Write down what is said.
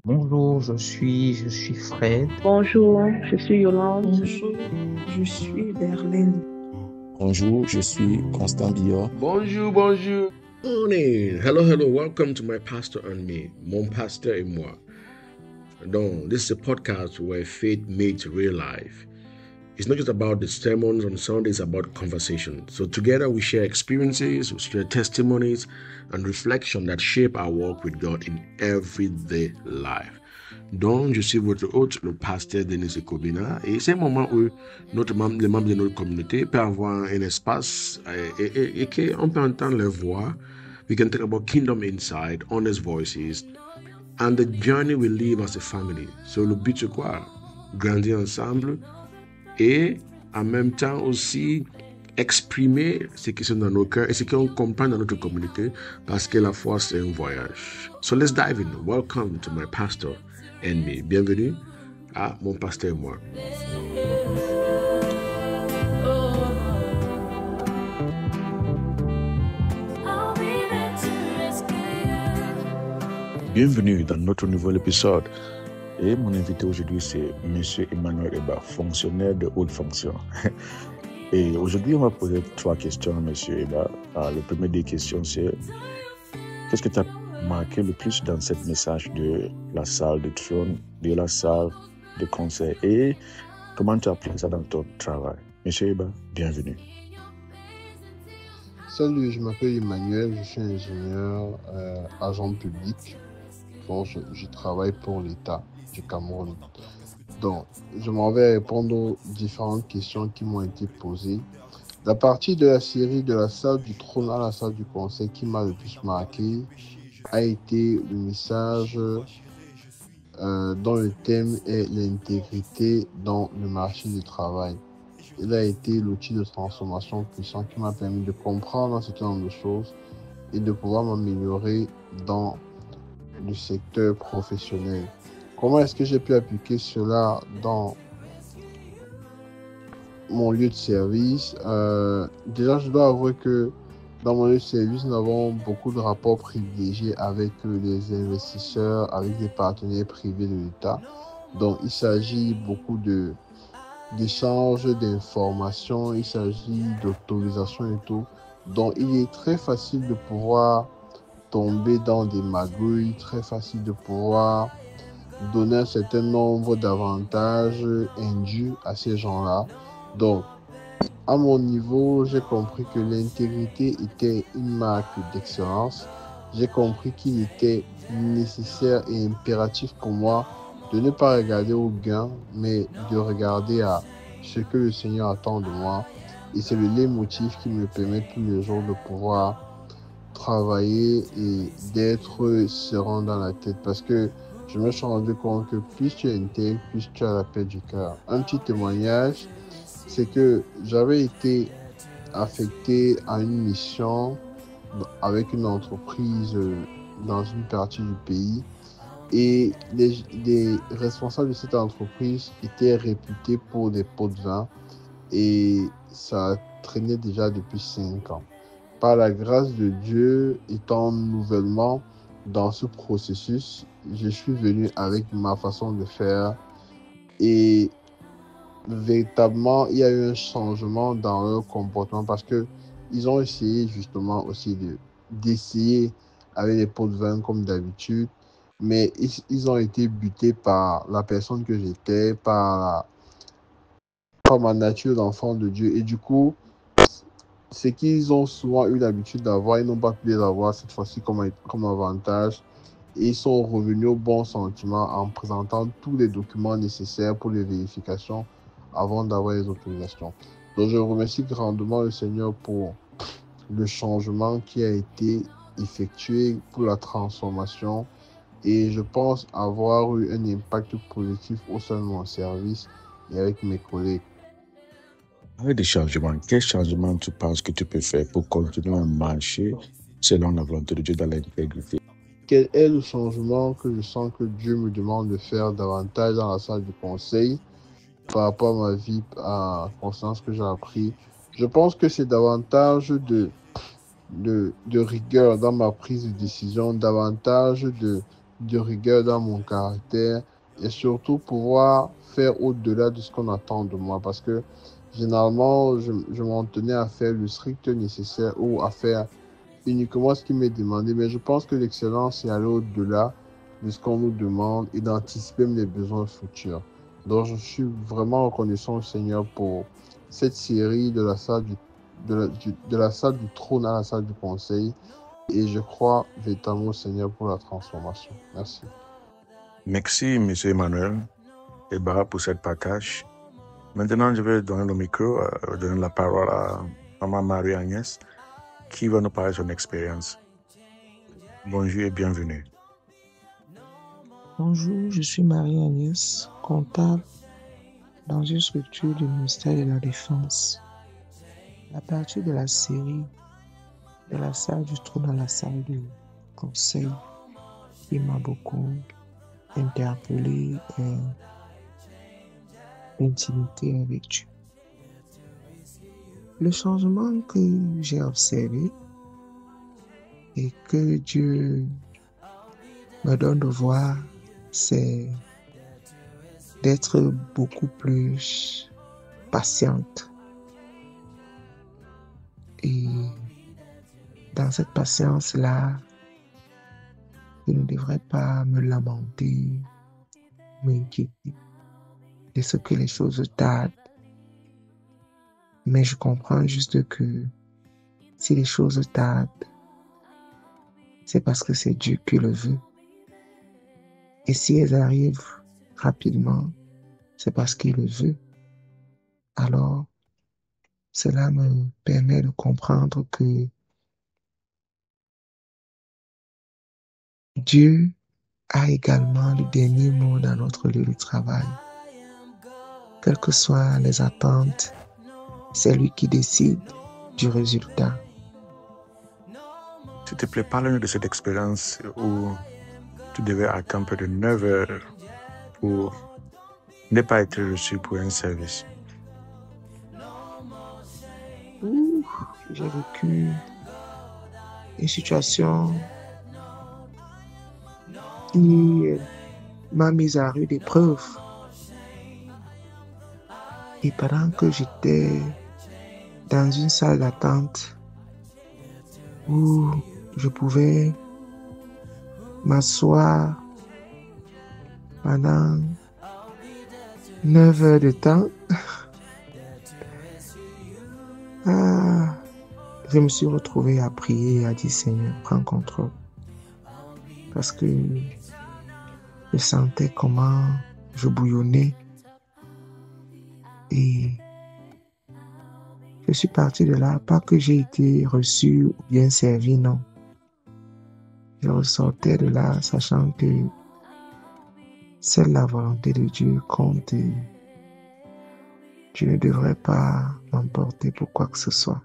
Bonjour, je suis Fred. Bonjour, je suis Yolande. Bonjour, je suis Berlin. Bonjour, je suis Constant Biot. Bonjour. Morning. Hello. Welcome to my pastor and me, mon pasteur et moi. Donc, this is a podcast where faith meets real life. It's not just about the sermons on Sundays, it's about conversation. So together we share experiences, we share testimonies and reflection that shape our walk with God in everyday life. Donc, je suis votre hôte, le pasteur Denis Ekobina, et c'est un moment où les membres de notre communauté peuvent avoir un espace et qu'on peut entendre leur voix. We can talk about kingdom insight, honest voices, and the journey we live as a family. So, le but c'est quoi? Grandir ensemble et en même temps aussi exprimer ce qui sont dans nos cœurs et ce qu'on comprend dans notre communauté parce que la foi c'est un voyage. So let's dive in. Welcome to my pastor and me. Bienvenue à mon pasteur et moi. Bienvenue dans notre nouvel épisode. Et mon invité aujourd'hui, c'est M. Emmanuel Eba, fonctionnaire de haute fonction. Et aujourd'hui, on va poser 3 questions à M. Eba. La première des questions, c'est qu'est-ce que tu as marqué le plus dans ce message de la salle de trône, de la salle de conseil, et comment tu appliques ça dans ton travail? M. Eba, bienvenue. Salut, je m'appelle Emmanuel, je suis ingénieur agent public. Bon, je travaille pour l'État du Cameroun. Donc, je m'en vais répondre aux différentes questions qui m'ont été posées. La partie de la série de la salle du trône à la salle du conseil qui m'a le plus marqué a été le message dont le thème est l'intégrité dans le marché du travail. Il a été l'outil de transformation puissant qui m'a permis de comprendre un certain nombre de choses et de pouvoir m'améliorer dans le secteur professionnel. Comment est-ce que j'ai pu appliquer cela dans mon lieu de service? Déjà, je dois avouer que dans mon lieu de service, nous avons beaucoup de rapports privilégiés avec les investisseurs, avec les partenaires privés de l'État. Donc, il s'agit beaucoup d'échanges d'informations, il s'agit d'autorisation et tout. Donc, il est très facile de pouvoir tomber dans des magouilles, très facile de pouvoir donner un certain nombre d'avantages indus à ces gens-là. Donc, à mon niveau, j'ai compris que l'intégrité était une marque d'excellence. J'ai compris qu'il était nécessaire et impératif pour moi de ne pas regarder au gain, mais de regarder à ce que le Seigneur attend de moi. Et c'est le leitmotiv qui me permet tous les jours de pouvoir travailler et d'être serein dans la tête. Parce que je me suis rendu compte que plus tu es intègre, plus tu as la paix du cœur. Un petit témoignage, c'est que j'avais été affecté à une mission avec une entreprise dans une partie du pays. Et les responsables de cette entreprise étaient réputés pour des pots de vin. Et ça traînait déjà depuis 5 ans. Par la grâce de Dieu, étant nouvellement dans ce processus, je suis venu avec ma façon de faire et véritablement, il y a eu un changement dans leur comportement parce que ils ont essayé justement aussi d'essayer avec les pots de vin comme d'habitude, mais ils ont été butés par la personne que j'étais, par ma nature d'enfant de Dieu. Et du coup, ce qu'ils ont souvent eu l'habitude d'avoir, ils n'ont pas pu les avoir cette fois-ci comme avantage. Et ils sont revenus au bon sentiment en présentant tous les documents nécessaires pour les vérifications avant d'avoir les autorisations. Donc je remercie grandement le Seigneur pour le changement qui a été effectué, pour la transformation. Et je pense avoir eu un impact positif au sein de mon service et avec mes collègues. Avec des changements, quels changements tu penses que tu peux faire pour continuer à marcher selon la volonté de Dieu dans l'intégrité? Quel est le changement que je sens que Dieu me demande de faire davantage dans la salle du conseil par rapport à ma vie, à la conscience que j'ai appris? Je pense que c'est davantage de rigueur dans ma prise de décision, davantage de rigueur dans mon caractère et surtout pouvoir faire au-delà de ce qu'on attend de moi. Parce que généralement, je m'en tenais à faire le strict nécessaire ou à faire uniquement ce qui m'est demandé. Mais je pense que l'excellence, c'est aller au-delà de ce qu'on nous demande et d'anticiper les besoins futurs. Donc, je suis vraiment reconnaissant au Seigneur pour cette série de la salle de la salle du trône à la salle du conseil. Et je crois véritablement au Seigneur pour la transformation. Merci. Merci, M. Emmanuel, pour cette partage. Maintenant, je vais donner le micro, donner la parole à Maman Marie-Agnès, qui va nous parler de son expérience. Bonjour et bienvenue. Bonjour, je suis Marie-Agnès, comptable dans une structure du ministère de la Défense. À partir de la série de la salle du trône à la salle du conseil, qui m'a beaucoup interpellé et l'intimité avec Dieu. Le changement que j'ai observé et que Dieu me donne de voir, c'est d'être beaucoup plus patiente. Et dans cette patience-là, je ne devrais pas me lamenter, m'inquiéter de ce que les choses tardent. Mais je comprends juste que si les choses tardent, c'est parce que c'est Dieu qui le veut. Et si elles arrivent rapidement, c'est parce qu'il le veut. Alors, cela me permet de comprendre que Dieu a également le dernier mot dans notre lieu de travail. Quelles que soient les attentes, c'est lui qui décide du résultat. S'il te plaît, parle-nous de cette expérience où tu devais attendre près de 9 heures pour ne pas être reçu pour un service. J'ai vécu une situation qui m'a mise à rude épreuve. Et pendant que j'étais dans une salle d'attente où je pouvais m'asseoir pendant 9 heures de temps, je me suis retrouvé à prier et à dire Seigneur, prends contrôle. Parce que je sentais comment je bouillonnais. Et je suis parti de là, pas que j'ai été reçu ou bien servi, non. Je ressortais de là sachant que seule la volonté de Dieu compte et je ne devrais pas m'emporter pour quoi que ce soit.